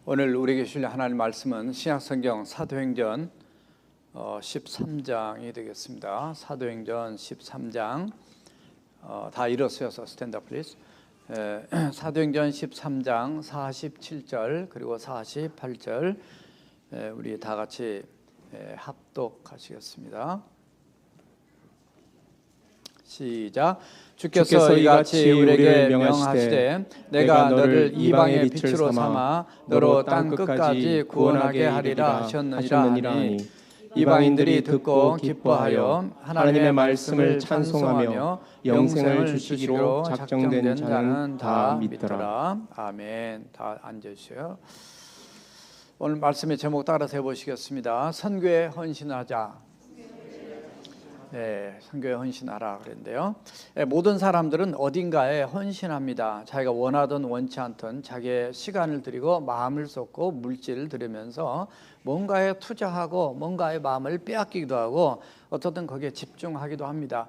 오늘 우리에게 주실 하나님 말씀은 신약성경 사도행전 13장이 되겠습니다. 사도행전 13장 다 일어서서 스탠드업 플리즈. 사도행전 13장 47절 그리고 48절 우리 다 같이 합독하시겠습니다. 시작. 주께서 이같이 우리에게 명하시되 내가 너를 이방의 빛으로 삼아 너로 땅 끝까지 구원하게 하리라 하셨느니라 하니 이방인들이 듣고 기뻐하여 하나님의 말씀을 찬송하며 영생을 주시기로 작정된 자는 다 믿더라. 아멘. 다 앉으세요. 오늘 말씀의 제목 따라서 해보시겠습니다. 선교에 헌신하자. 네, 선교에 헌신하라 그랬는데요. 모든 사람들은 어딘가에 헌신합니다. 자기가 원하든 원치 않든 자기의 시간을 들이고 마음을 쏟고 물질을 들이면서 뭔가에 투자하고 뭔가의 마음을 빼앗기기도 하고 어떻든 거기에 집중하기도 합니다.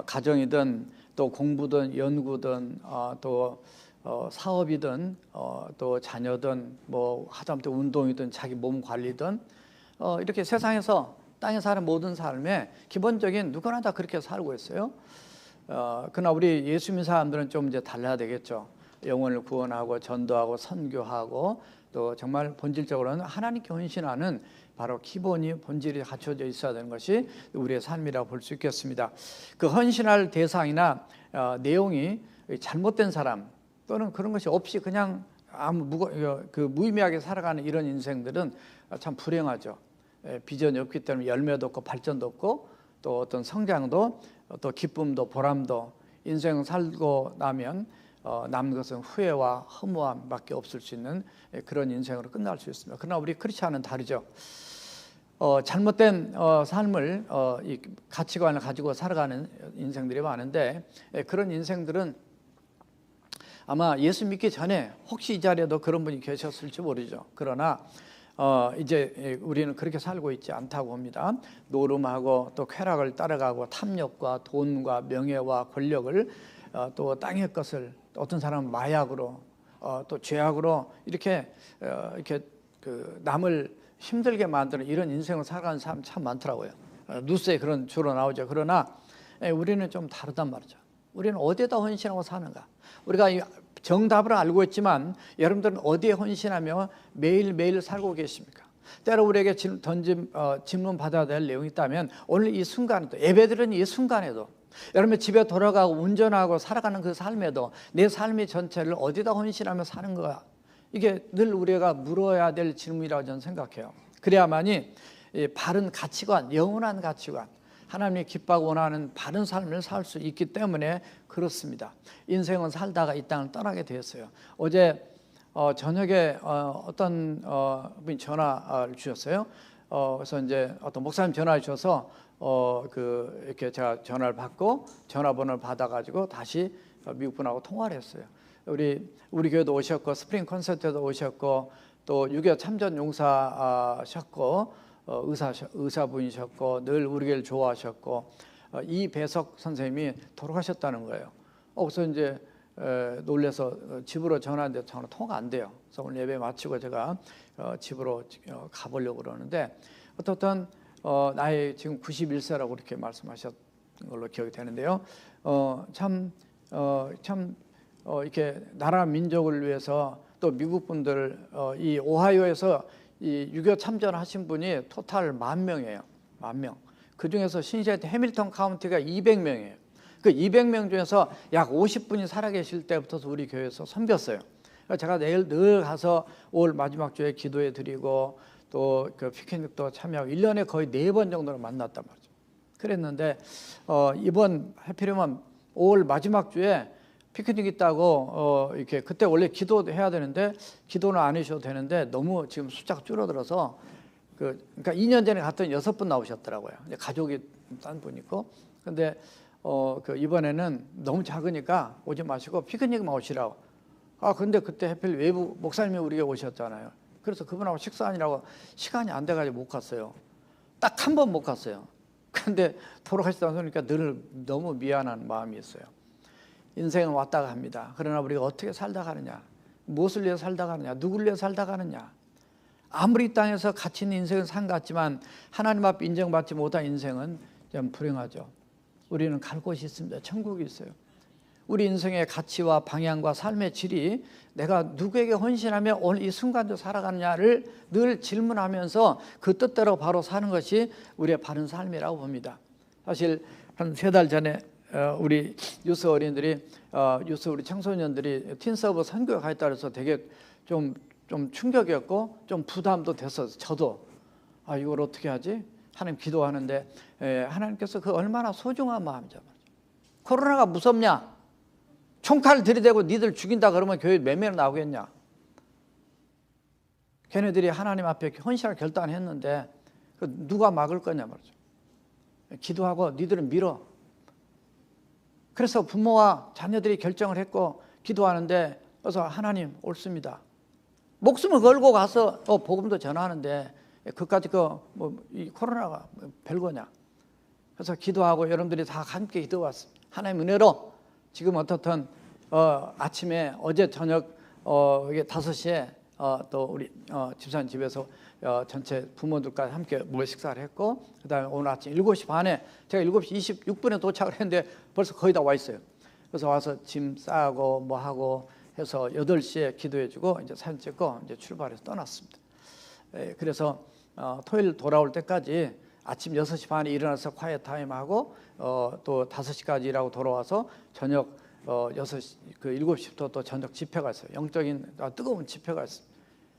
가정이든 또 공부든 연구든 또 사업이든 또 자녀든 뭐 하다못해 운동이든 자기 몸 관리든 이렇게 세상에서 땅에 사는 모든 삶에 기본적인 누구나 다 그렇게 살고 있어요. 그러나 우리 예수 믿는 사람들은 좀 이제 달라야 되겠죠. 영혼을 구원하고 전도하고 선교하고 또 정말 본질적으로는 하나님께 헌신하는 바로 기본이 본질이 갖춰져 있어야 되는 것이 우리의 삶이라고 볼 수 있겠습니다. 그 헌신할 대상이나 내용이 잘못된 사람 또는 그런 것이 없이 그냥 무의미하게 살아가는 이런 인생들은 참 불행하죠. 비전이 없기 때문에 열매도 없고 발전도 없고 또 어떤 성장도 또 기쁨도 보람도 인생 살고 나면 남는 것은 후회와 허무함밖에 없을 수 있는 그런 인생으로 끝날 수 있습니다. 그러나 우리 크리스찬은 다르죠. 잘못된 삶을 이 가치관을 가지고 살아가는 인생들이 많은데 그런 인생들은 아마 예수 믿기 전에 혹시 이 자리에도 그런 분이 계셨을지 모르죠. 그러나 이제 우리는 그렇게 살고 있지 않다고 봅니다. 노름하고 또 쾌락을 따라가고 탐욕과 돈과 명예와 권력을 또 땅의 것을 어떤 사람은 마약으로 또 죄악으로 이렇게 그 남을 힘들게 만드는 이런 인생을 살아가는 사람 참 많더라고요. 뉴스에 그런 주로 나오죠. 그러나 우리는 좀 다르단 말이죠. 우리는 어디에다 헌신하고 사는가? 우리가 정답을 알고 있지만 여러분들은 어디에 헌신하며 매일매일 살고 계십니까? 때로 우리에게 질문 받아야 될 내용이 있다면 오늘 이 순간에도 예배드리는 이 순간에도 여러분 집에 돌아가고 운전하고 살아가는 그 삶에도 내 삶의 전체를 어디다 헌신하며 사는 거야? 이게 늘 우리가 물어야 될 질문이라고 저는 생각해요. 그래야만이 바른 가치관, 영원한 가치관 하나님이 기뻐하고 원하는 바른 삶을 살 수 있기 때문에 그렇습니다. 인생은 살다가 이 땅을 떠나게 되었어요. 어제 저녁에 어떤 분이 전화를 주셨어요. 그래서 이제 어떤 목사님 전화 주셔서 이렇게 제가 전화를 받고 전화번호를 받아가지고 다시 미국 분하고 통화를 했어요. 우리 교회도 오셨고 스프링 콘서트에도 오셨고 또 6.25 참전 용사셨고 의사분이셨고 늘 우리 교회를 좋아하셨고 이배석 선생님이 돌아가셨다는 거예요. 그래서 이제 놀래서 집으로 전화하는데 전화 통화가 안 돼요. 그래서 오늘 예배 마치고 제가 집으로 가보려고 그러는데 어떻든 나이 지금 91세라고 그렇게 말씀하셨던 걸로 기억이 되는데요. 이렇게 나라 민족을 위해서 또 미국 분들 이 오하이오에서 이 6.25 참전하신 분이 토탈 10,000명이에요. 10,000명. 그 중에서 신시애틀 해밀턴 카운티가 200명이에요. 그 200명 중에서 약 50분이 살아계실 때부터 우리 교회에서 섬겼어요. 제가 늘 가서 올 마지막 주에 기도해 드리고 또 그 피크닉도 참여하고 1년에 거의 4번 정도를 만났단 말이죠. 그랬는데 이번 하필이면 올 마지막 주에 피크닉 있다고 이렇게 그때 원래 기도해야 되는데 기도는 안 하셔도 되는데 너무 지금 숫자가 줄어들어서 그러니까 2년 전에 갔더니 6분 나오셨더라고요. 가족이 딴 분 있고 근데 이번에는 너무 작으니까 오지 마시고 피크닉만 오시라고. 근데 그때 하필 외부 목사님이 우리에게 오셨잖아요. 그래서 그분하고 식사하느라고 시간이 안 돼가지고 못 갔어요. 딱 한 번 못 갔어요. 근데 돌아가시다 보니까 늘 너무 미안한 마음이 있어요. 인생은 왔다 갑니다. 그러나 우리가 어떻게 살다 가느냐, 무엇을 위해 살다 가느냐, 누구를 위해 살다 가느냐. 아무리 이 땅에서 가치 있는 인생은 산 같지만 하나님 앞에 인정받지 못한 인생은 좀 불행하죠. 우리는 갈 곳이 있습니다. 천국이 있어요. 우리 인생의 가치와 방향과 삶의 질이 내가 누구에게 헌신하며 오늘 이 순간도 살아가느냐를 늘 질문하면서 그 뜻대로 바로 사는 것이 우리의 바른 삶이라고 봅니다. 사실 한 3달 전에 우리 유스 어린이들이 유스 우리 청소년들이 틴서브 선교에 가 있다 그래서 되게 좀 충격이었고 좀 부담도 됐어요. 저도 이걸 어떻게 하지? 하나님 기도하는데 하나님께서 그 얼마나 소중한 마음이죠. 코로나가 무섭냐? 총칼 들이대고 니들 죽인다 그러면 교회 몇 명 나오겠냐? 걔네들이 하나님 앞에 헌신을 결단했는데 누가 막을 거냐 말이죠. 기도하고 니들은 밀어. 그래서 부모와 자녀들이 결정을 했고 기도하는데 그래서 하나님 옳습니다. 목숨을 걸고 가서 복음도 전하는데 그까지 이 코로나가 별거냐? 그래서 기도하고 여러분들이 다 함께 기도했습니다. 하나님 은혜로 지금 어떻든 아침에 어제 저녁 이게 5시에 또 우리 집사님 집에서 전체 부모들까지 함께 모여 식사를 했고 그다음에 오늘 아침 7시 반에 제가 7시 26분에 도착을 했는데 벌써 거의 다 와 있어요. 그래서 와서 짐 싸고 뭐 하고 해서 8시에 기도해주고 이제 사진 찍고 이제 출발해서 떠났습니다. 그래서 토요일 돌아올 때까지 아침 6시 반에 일어나서 콰이어 타임하고 또 5시까지 일하고 돌아와서 저녁 7시부터 또 저녁 집회가 있어요. 영적인 뜨거운 집회가 있어요.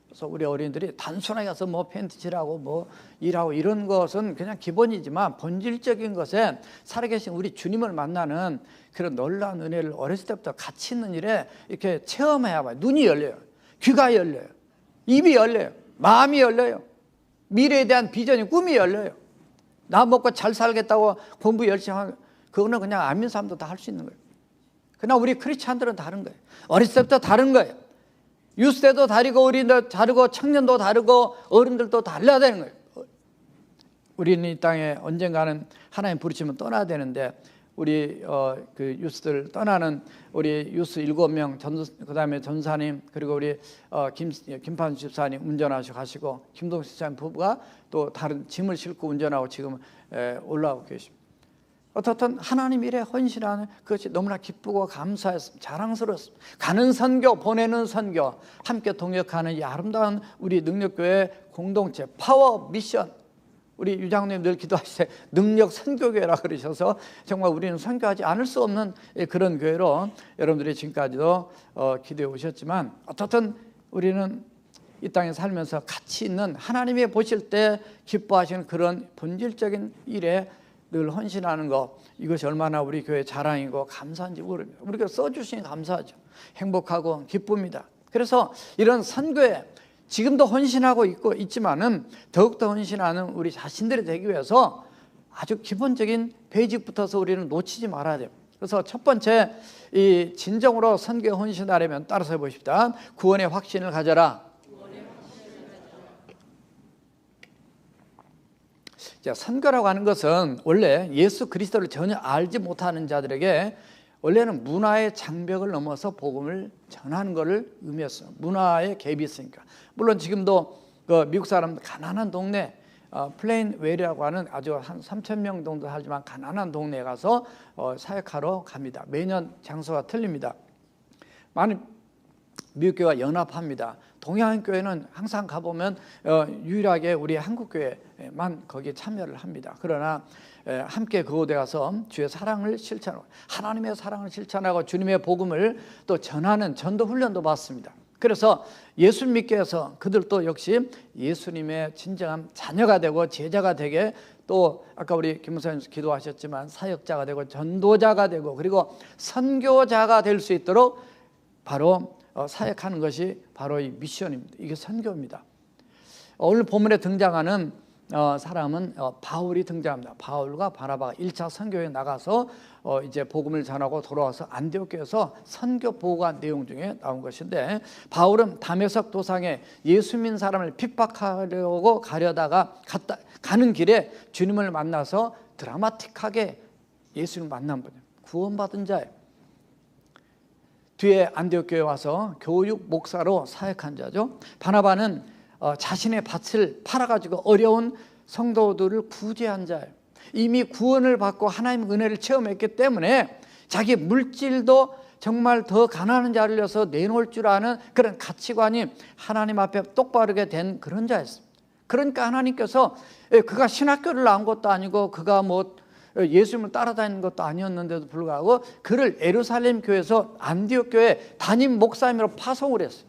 그래서 우리 어린이들이 단순하게 가서 뭐 팬티 칠하고 뭐 일하고 이런 것은 그냥 기본이지만 본질적인 것에 살아계신 우리 주님을 만나는 그런 놀라운 은혜를 어렸을 때부터 가치 있는 일에 이렇게 체험해야 봐요. 눈이 열려요. 귀가 열려요. 입이 열려요. 마음이 열려요. 미래에 대한 비전이 꿈이 열려요. 나 먹고 잘 살겠다고 공부 열심히 하는 그거는 그냥 안 믿는 사람도 다 할 수 있는 거예요. 그러나 우리 크리스찬들은 다른 거예요. 어렸을 때부터 다른 거예요. 유스 때도 다르고 어린이도 다르고 청년도 다르고 어른들도 달라야 되는 거예요. 우리는 이 땅에 언젠가는 하나님 부르시면 떠나야 되는데 우리 그 유스들 떠나는 우리 유스 7명 그다음에 전사님 그리고 우리 김판 집사님 운전하시고 가시고 김동식 집사님 부부가 또 다른 짐을 싣고 운전하고 지금 올라오고 계십니다. 어떻든 하나님 일에 헌신하는 그것이 너무나 기쁘고 감사했습니다. 자랑스러웠습니다. 가는 선교, 보내는 선교, 함께 동역하는 이 아름다운 우리 능력교회 공동체, 파워 미션. 우리 유장님 늘 기도하실 때 능력 선교교회라 그러셔서 정말 우리는 선교하지 않을 수 없는 그런 교회로 여러분들이 지금까지도 기도해 오셨지만 어떻든 우리는 이 땅에 살면서 가치 있는 하나님이 보실 때 기뻐하시는 그런 본질적인 일에 늘 헌신하는 것 이것이 얼마나 우리 교회 자랑이고 감사한지 모릅니다. 우리가 써주시니 감사하죠. 행복하고 기쁩니다. 그래서 이런 선교에 지금도 헌신하고 있지만은 더욱더 헌신하는 우리 자신들이 되기 위해서 아주 기본적인 베이직부터서 우리는 놓치지 말아야 돼요. 그래서 첫 번째 이 진정으로 선교에 헌신하려면 따라서 해보십시다. 구원의 확신을 가져라. 선교라고 하는 것은 원래 예수 그리스도를 전혀 알지 못하는 자들에게 원래는 문화의 장벽을 넘어서 복음을 전하는 것을 의미했어요. 문화의 갭이 있으니까. 물론 지금도 그 미국 사람 가난한 동네 플레인 웨이라고 하는 아주 한 3,000명 정도 살지만 가난한 동네에 가서 사역하러 갑니다. 매년 장소가 틀립니다. 많은 미국 교회가 연합합니다. 동양 교회는 항상 가보면 유일하게 우리 한국 교회만 거기에 참여를 합니다. 그러나 함께 그곳에 가서 주의 사랑을 실천하고 하나님의 사랑을 실천하고 주님의 복음을 또 전하는 전도 훈련도 받습니다. 그래서 예수 믿게 해서 그들도 역시 예수님의 진정한 자녀가 되고 제자가 되게 또 아까 우리 김 목사님 기도하셨지만 사역자가 되고 전도자가 되고 그리고 선교자가 될 수 있도록 바로 사역하는 것이 바로 이 미션입니다. 이게 선교입니다. 오늘 본문에 등장하는 사람은 바울이 등장합니다. 바울과 바나바가 1차 선교에 나가서 이제 복음을 전하고 돌아와서 안디옥교에서 선교 보고한 내용 중에 나온 것인데 바울은 다메섹 도상에 예수 믿는 사람을 핍박하려고 가는 길에 주님을 만나서 드라마틱하게 예수님을 만난 분이에요. 구원받은 자예요. 뒤에 안디옥 교회에 와서 교육 목사로 사역한 자죠. 바나바는 자신의 밭을 팔아가지고 어려운 성도들을 구제한 자예요. 이미 구원을 받고 하나님의 은혜를 체험했기 때문에 자기 물질도 정말 더 가난한 자를 위해서 내놓을 줄 아는 그런 가치관이 하나님 앞에 똑바르게 된 그런 자였습니다. 그러니까 하나님께서 그가 신학교를 나온 것도 아니고 그가 뭐 예수님을 따라다니는 것도 아니었는데도 불구하고 그를 예루살렘 교회에서 안디옥 교회 담임 목사님으로 파송을 했어요.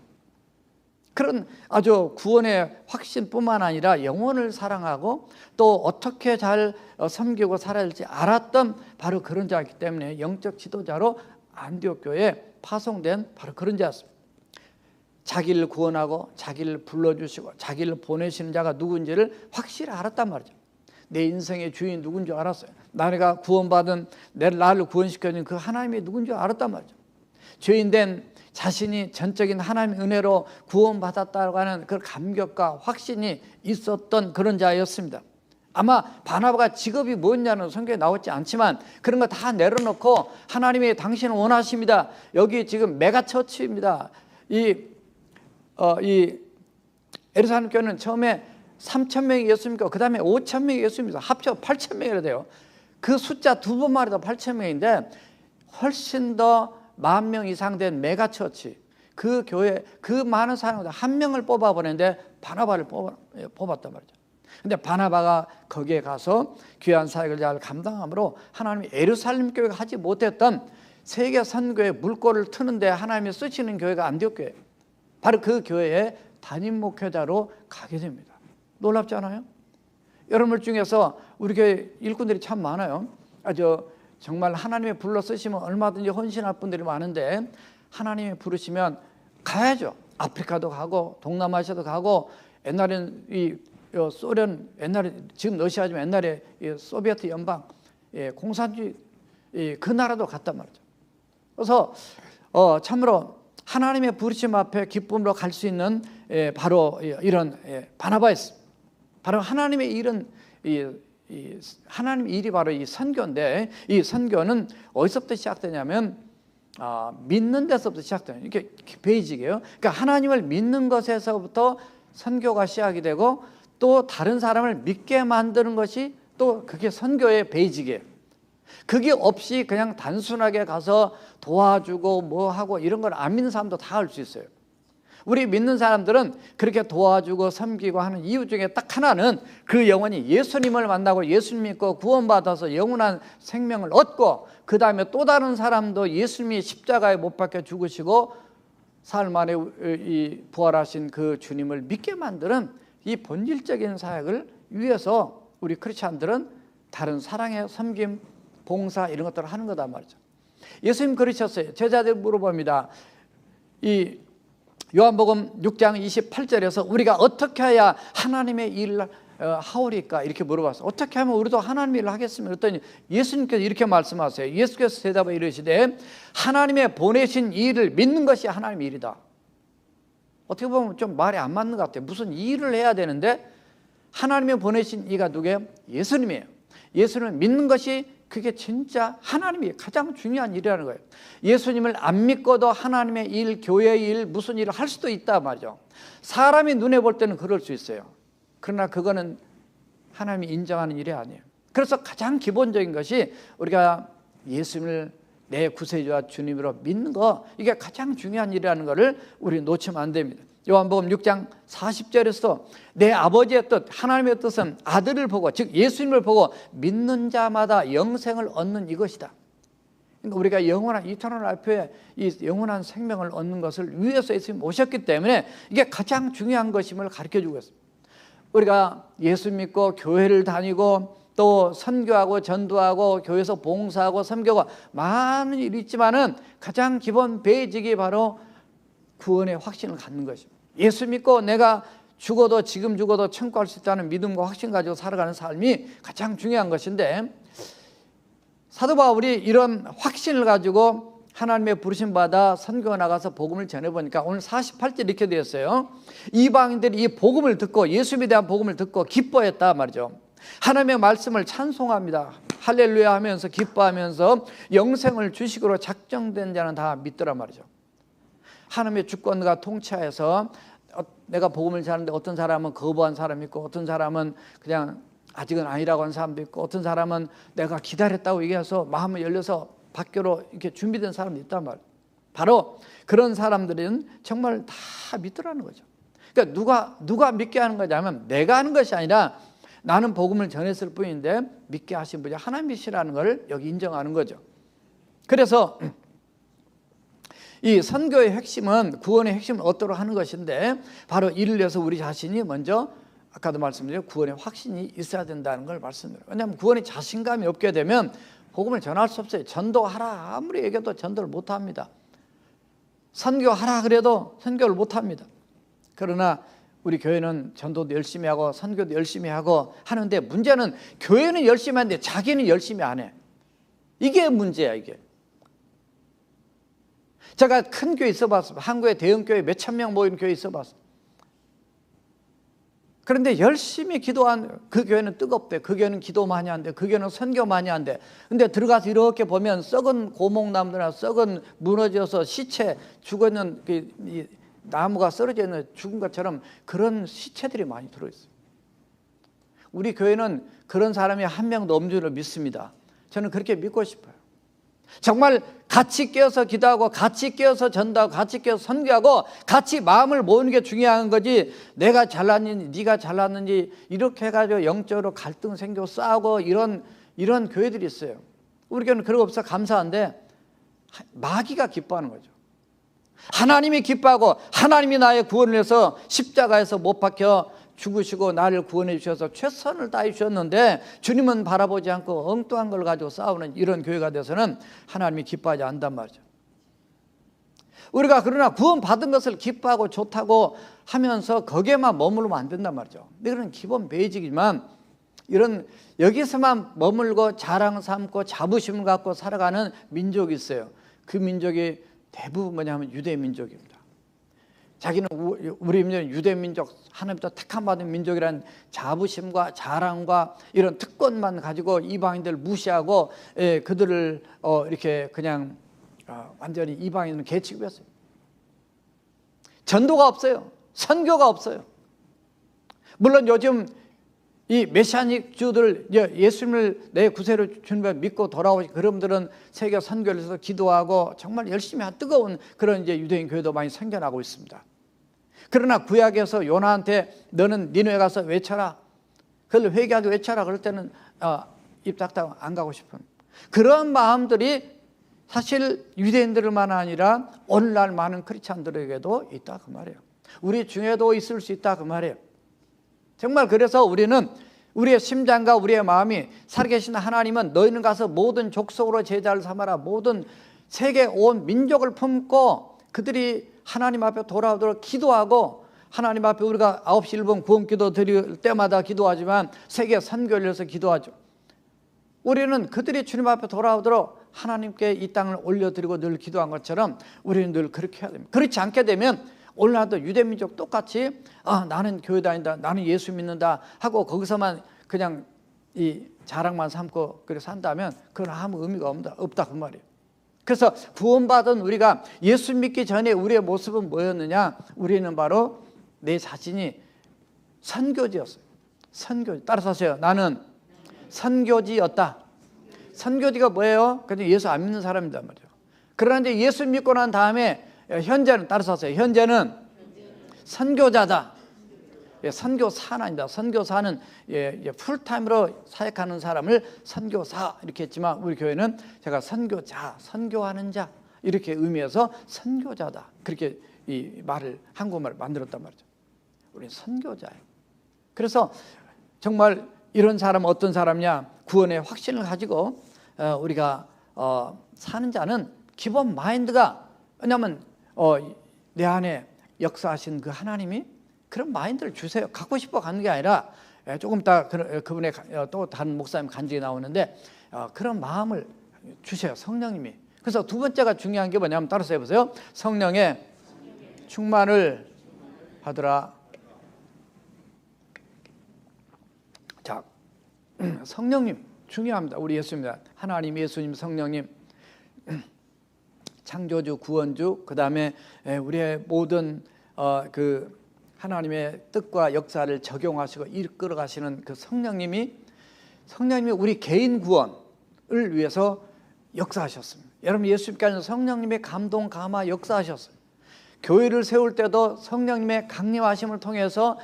그런 아주 구원의 확신뿐만 아니라 영혼을 사랑하고 또 어떻게 잘 섬기고 살아야 될지 알았던 바로 그런 자이기 때문에 영적 지도자로 안디옥 교회에 파송된 바로 그런 자였습니다. 자기를 구원하고 자기를 불러주시고 자기를 보내시는 자가 누군지를 확실히 알았단 말이죠. 내 인생의 주인 누군 줄 알았어요. 내가 구원받은 나를 구원시켜준 그 하나님이 누군 줄 알았단 말이죠. 죄인된 자신이 전적인 하나님의 은혜로 구원받았다고 하는 그 감격과 확신이 있었던 그런 자였습니다. 아마 바나바가 직업이 뭐였냐는 성경에 나오지 않지만 그런 거 다 내려놓고 하나님이 당신을 원하십니다. 여기 지금 메가처치입니다. 이 예루살렘 교회는 처음에 3,000명이 예수님과 그 다음에 5,000명이 예수님입니다. 합쳐 8,000명이라 돼요. 그 숫자 두 번만 해도 8,000명인데 훨씬 더 10,000명 이상 된 메가처치, 그 교회 그 많은 사람들 한 명을 뽑아보는데 바나바를 뽑았단 말이죠. 근데 바나바가 거기에 가서 귀한 사역을 잘 감당함으로 하나님이 예루살렘 교회가 하지 못했던 세계 선교의 물꼬를 트는데 하나님이 쓰시는 교회가 안디옥 교회, 바로 그 교회에 담임 목회자로 가게 됩니다. 놀랍지 않아요? 여러분 중에서 우리 교회 일꾼들이 참 많아요. 아주 정말 하나님이 불러 쓰시면 얼마든지 헌신할 분들이 많은데 하나님이 부르시면 가야죠. 아프리카도 가고 동남아시아도 가고, 옛날에는 이 소련, 옛날에 지금 러시아지만 옛날에 이 소비에트 연방 공산주의 그 나라도 갔단 말이죠. 그래서 참으로 하나님의 부르심 앞에 기쁨으로 갈 수 있는 바로 이런 바나바였습니다. 바로 하나님의 일은 하나님 일이 바로 이 선교인데, 이 선교는 어디서부터 시작되냐면 믿는 데서부터 시작돼요. 이게 베이직이에요. 그러니까 하나님을 믿는 것에서부터 선교가 시작이 되고 또 다른 사람을 믿게 만드는 것이 또 그게 선교의 베이직이에요. 그게 없이 그냥 단순하게 가서 도와주고 뭐 하고 이런 걸 안 믿는 사람도 다 할 수 있어요. 우리 믿는 사람들은 그렇게 도와주고 섬기고 하는 이유 중에 딱 하나는 그 영혼이 예수님을 만나고 예수님 믿고 구원받아서 영원한 생명을 얻고 그 다음에 또 다른 사람도 예수님이 십자가에 못 박혀 죽으시고 사흘 만에 이 부활하신 그 주님을 믿게 만드는 이 본질적인 사역을 위해서 우리 크리스찬들은 다른 사랑의 섬김, 봉사 이런 것들을 하는 거다 말이죠. 예수님 그러셨어요. 제자들 물어봅니다. 이 요한복음 6장 28절에서 우리가 어떻게 해야 하나님의 일을 하오리까 이렇게 물어봤어요. 어떻게 하면 우리도 하나님의 일을 하겠습니까? 그랬더니 예수님께서 이렇게 말씀하세요. 예수께서 대답을 이르시되 하나님의 보내신 일을 믿는 것이 하나님의 일이다. 어떻게 보면 좀 말이 안 맞는 것 같아요. 무슨 일을 해야 되는데 하나님의 보내신 이가 누구예요? 예수님이에요. 예수님을 믿는 것이 그게 진짜 하나님이 가장 중요한 일이라는 거예요. 예수님을 안 믿고도 하나님의 일, 교회의 일, 무슨 일을 할 수도 있다 말이죠. 사람이 눈에 볼 때는 그럴 수 있어요. 그러나 그거는 하나님이 인정하는 일이 아니에요. 그래서 가장 기본적인 것이 우리가 예수님을 내 구세주와 주님으로 믿는 거, 이게 가장 중요한 일이라는 것을 우리 놓치면 안 됩니다. 요한복음 6장 40절에서 내 아버지의 뜻, 하나님의 뜻은 아들을 보고 즉 예수님을 보고 믿는 자마다 영생을 얻는 이것이다. 그러니까 우리가 영원한 이터널 라이프에 이 영원한 생명을 얻는 것을 위해서 예수님 오셨기 때문에 이게 가장 중요한 것임을 가르쳐주고 있습니다. 우리가 예수 믿고 교회를 다니고 또 선교하고 전도하고 교회에서 봉사하고 섬교하고 많은 일이 있지만은 가장 기본 베이직이 바로 구원의 확신을 갖는 것입니다. 예수 믿고 내가 죽어도 지금 죽어도 천국 갈 수 있다는 믿음과 확신 가지고 살아가는 삶이 가장 중요한 것인데, 사도 바울이 이런 확신을 가지고 하나님의 부르심 받아 선교에 나가서 복음을 전해보니까 오늘 48절 이렇게 되었어요. 이방인들이 이 복음을 듣고 예수님에 대한 복음을 듣고 기뻐했다 말이죠. 하나님의 말씀을 찬송합니다. 할렐루야 하면서 기뻐하면서 영생을 주식으로 작정된 자는 다 믿더라 말이죠. 하나님의 주권과 통치하에서 내가 복음을 전하는데 어떤 사람은 거부한 사람이 있고, 어떤 사람은 그냥 아직은 아니라고 하는 사람도 있고, 어떤 사람은 내가 기다렸다고 얘기해서 마음을 열려서 밖으로 이렇게 준비된 사람도 있단 말이에요. 바로 그런 사람들은 정말 다 믿더라는 거죠. 그러니까 누가 믿게 하는 거냐면 내가 하는 것이 아니라 나는 복음을 전했을 뿐인데 믿게 하신 분이 하나님이시라는 걸 여기 인정하는 거죠. 그래서 이 선교의 핵심은, 구원의 핵심은 어떠로 하는 것인데, 바로 이를 위해서 우리 자신이 먼저, 아까도 말씀드린 구원의 확신이 있어야 된다는 걸 말씀드려요. 왜냐하면 구원의 자신감이 없게 되면 복음을 전할 수 없어요. 전도하라 아무리 얘기해도 전도를 못합니다. 선교하라 그래도 선교를 못합니다. 그러나 우리 교회는 전도도 열심히 하고 선교도 열심히 하고 하는데, 문제는 교회는 열심히 하는데 자기는 열심히 안 해. 이게 문제야. 이게 제가 큰 교회 있어봤어요. 한국의 대형 교회 몇천 명 모이는 교회 있어봤어요. 그런데 열심히 기도한 그 교회는 뜨겁대. 그 교회는 기도 많이 한대. 그 교회는 선교 많이 한대. 근데 들어가서 이렇게 보면 썩은 고목나무나 썩은 무너져서 시체 죽어있는 이 나무가 쓰러져 있는 죽은 것처럼 그런 시체들이 많이 들어있어요. 우리 교회는 그런 사람이 한 명도 없는 줄을 믿습니다. 저는 그렇게 믿고 싶어요. 정말 같이 깨어서 기도하고 같이 깨어서 전도하고 같이 깨어서 선교하고 같이 마음을 모으는 게 중요한 거지, 내가 잘났는지 네가 잘났는지 이렇게 해가지고 영적으로 갈등 생기고 싸우고 이런 교회들이 있어요. 우리 교회는 그런 거 없어. 감사한데 마귀가 기뻐하는 거죠. 하나님이 기뻐하고 하나님이 나의 구원을 위해서 십자가에서 못 박혀 죽으시고 나를 구원해 주셔서 최선을 다해 주셨는데 주님은 바라보지 않고 엉뚱한 걸 가지고 싸우는 이런 교회가 돼서는 하나님이 기뻐하지 않단 말이죠. 우리가 그러나 구원 받은 것을 기뻐하고 좋다고 하면서 거기에만 머물면 안 된단 말이죠. 이런 기본 베이직이지만, 이런 여기서만 머물고 자랑 삼고 자부심을 갖고 살아가는 민족이 있어요. 그 민족이 대부분 뭐냐면 유대 민족입니다. 자기는 우리 민족은 유대 민족, 하나님부터 택함받은 민족이라는 자부심과 자랑과 이런 특권만 가지고 이방인들을 무시하고 그들을 이렇게 그냥 완전히 이방인은 개 취급했어요. 전도가 없어요. 선교가 없어요. 물론 요즘 이 메시아닉 주들, 예수님을 내 구세로 주님을 믿고 돌아오신 그분들은 세계 선교를 해서 기도하고 정말 열심히 한 뜨거운 그런 이제 유대인 교회도 많이 생겨나고 있습니다. 그러나 구약에서 요나한테 너는 니느웨 가서 외쳐라, 그걸 회개하고 외쳐라 그럴 때는 입 닫다가 안 가고 싶은 그런 마음들이 사실 유대인들만 아니라 오늘날 많은 크리스찬들에게도 있다 그 말이에요. 우리 중에도 있을 수 있다 그 말이에요. 정말 그래서 우리는 우리의 심장과 우리의 마음이 살아계신 하나님은 너희는 가서 모든 족속으로 제자를 삼아라, 모든 세계 온 민족을 품고 그들이 하나님 앞에 돌아오도록 기도하고, 하나님 앞에 우리가 9시 1분 구원기도 드릴 때마다 기도하지만 세계 선교를 위해서 기도하죠. 우리는 그들이 주님 앞에 돌아오도록 하나님께 이 땅을 올려드리고 늘 기도한 것처럼 우리는 늘 그렇게 해야 됩니다. 그렇지 않게 되면 오늘날도 유대민족 똑같이 나는 교회 다닌다, 나는 예수 믿는다 하고 거기서만 그냥 이 자랑만 삼고 그렇게 산다면 그건 아무 의미가 없다 그 말이에요. 그래서 구원받은 우리가 예수 믿기 전에 우리의 모습은 뭐였느냐? 우리는 바로 내 자신이 선교지였어요. 선교지. 따라서 하세요. 나는 선교지였다. 선교지가 뭐예요? 그냥 예수 안 믿는 사람이란 말이에요. 그러나 이제 예수 믿고 난 다음에 현재는, 따라서 하세요. 현재는 선교자다. 선교사는 아니다. 선교사는 풀타임으로 사역하는 사람을 선교사 이렇게 했지만 우리 교회는 제가 선교자, 선교하는 자 이렇게 의미해서 선교자다. 그렇게 이 말을, 한국말을 만들었단 말이죠. 우리는 선교자예요. 그래서 정말 이런 사람은 어떤 사람이냐? 구원의 확신을 가지고 우리가 사는 자는 기본 마인드가, 왜냐하면 내 안에 역사하신 그 하나님이 그런 마인드를 주세요. 갖고 싶어 가는 게 아니라, 조금 이따 그분의 또 다른 목사님 간증이 나오는데 그런 마음을 주세요. 성령님이. 그래서 두 번째가 중요한 게 뭐냐면, 따라서 해보세요. 성령의 충만을 받으라. 자, 성령님 중요합니다. 우리 예수입니다. 하나님, 예수님, 성령님. 창조주, 구원주, 그 다음에 우리의 모든 그 하나님의 뜻과 역사를 적용하시고 이끌어 가시는 그 성령님이 우리 개인 구원을 위해서 역사하셨습니다. 여러분, 예수님께서 성령님의 감동, 감화 역사하셨어요. 교회를 세울 때도 성령님의 강림하심을 통해서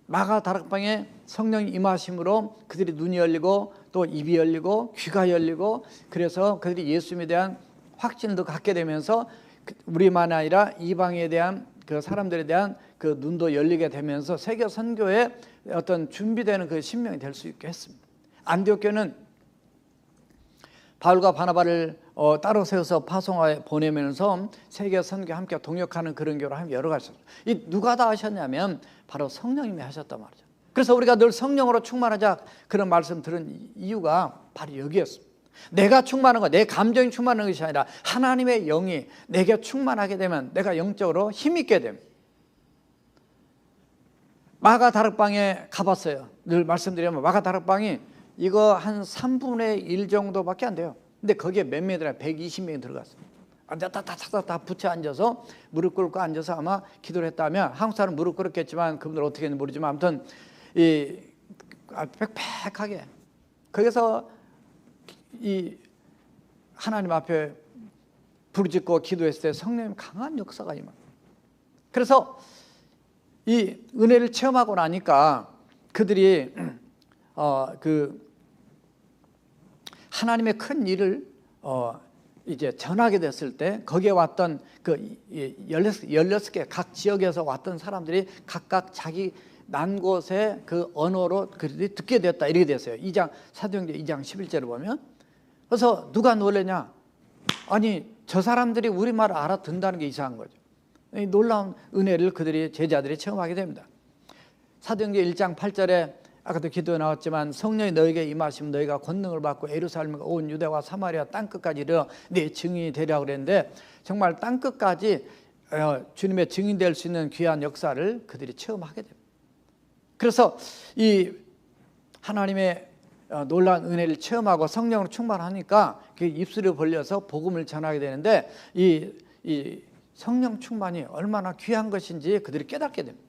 마가 다락방에 성령이 임하심으로 그들이 눈이 열리고 또 입이 열리고 귀가 열리고, 그래서 그들이 예수님에 대한 확신도 갖게 되면서 우리만 아니라 이방에 대한 그 사람들에 대한 그 눈도 열리게 되면서 세계 선교에 어떤 준비되는 그 신명이 될 수 있게 했습니다. 안디옥 교회는 바울과 바나바를 따로 세워서 파송하에 보내면서 세계 선교에 함께 동역하는 그런 교회를 하면 여러 가지. 이 누가 다 하셨냐면 바로 성령님이 하셨단 말이죠. 그래서 우리가 늘 성령으로 충만하자 그런 말씀 들은 이유가 바로 여기였습니다. 내가 충만한 거, 내 감정이 충만한 것이 아니라 하나님의 영이 내게 충만하게 되면 내가 영적으로 힘있게 됩니다. 마가 다락방에 가봤어요. 늘 말씀드리면 마가 다락방이 이거 한 3분의 1 정도밖에 안 돼요. 근데 거기에 몇 명이더라? 120명이 들어갔어요. 다 붙여 앉아서 무릎 꿇고 앉아서 아마 기도를 했다면, 한국 사람 무릎 꿇었겠지만 그분들 어떻게 했는지 모르지만 아무튼 이 빽빽하게 거기서 이 하나님 앞에 부르짖고 기도했을 때 성령님 강한 역사가 임합니다. 그래서 이 은혜를 체험하고 나니까 그들이 그 하나님의 큰 일을 이제 전하게 됐을 때 거기에 왔던 그 16개 각 지역에서 왔던 사람들이 각각 자기 난 곳의 그 언어로 그들이 듣게 됐다, 이렇게 됐어요. 사도행전 2장 11절을 보면. 그래서 누가 놀라냐? 아니, 저 사람들이 우리말을 알아듣는다는 게 이상한 거죠. 이 놀라운 은혜를 제자들이 체험하게 됩니다. 사도행전 1장 8절에 아까도 기도에 나왔지만 성령이 너에게 임하시면 너희가 권능을 받고 예루살렘과 온 유대와 사마리아 땅끝까지 이르러 내 증인이 되리라 그랬는데, 정말 땅끝까지 주님의 증인 될 수 있는 귀한 역사를 그들이 체험하게 됩니다. 그래서 이 하나님의 놀라운 은혜를 체험하고 성령으로 충만하니까 그 입술을 벌려서 복음을 전하게 되는데, 이 성령 충만이 얼마나 귀한 것인지 그들이 깨닫게 됩니다.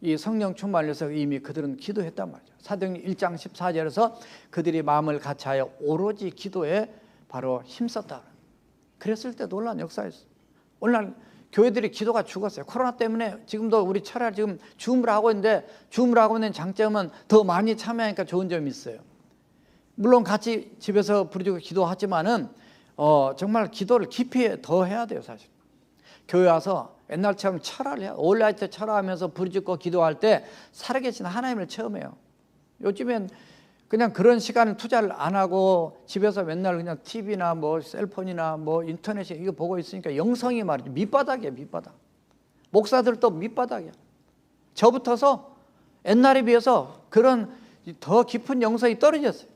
이 성령 충만을 위해서 이미 그들은 기도했단 말이죠. 사도행전 1장 14절에서 그들이 마음을 같이하여 오로지 기도에 바로 힘썼다. 그랬을 때 놀라운 역사였어요. 오늘날 교회들이 기도가 죽었어요. 코로나 때문에 지금도 우리 차라리 지금 줌을 하고 있는데, 줌을 하고 있는 장점은 더 많이 참여하니까 좋은 점이 있어요. 물론 같이 집에서 부르짖고 기도하지만은 정말 기도를 깊이 더 해야 돼요. 사실 교회 와서 옛날처럼 철화를 해요. 온라이트 철화하면서 부르짖고 기도할 때 살아계신 하나님을 체험해요. 요즘엔 그냥 그런 시간을 투자를 안 하고 집에서 맨날 그냥 TV나 뭐 셀폰이나 뭐 인터넷에 이거 보고 있으니까 영성이 말이죠. 밑바닥이에요, 밑바닥. 목사들도 밑바닥이야. 저부터서 옛날에 비해서 그런 더 깊은 영성이 떨어졌어요.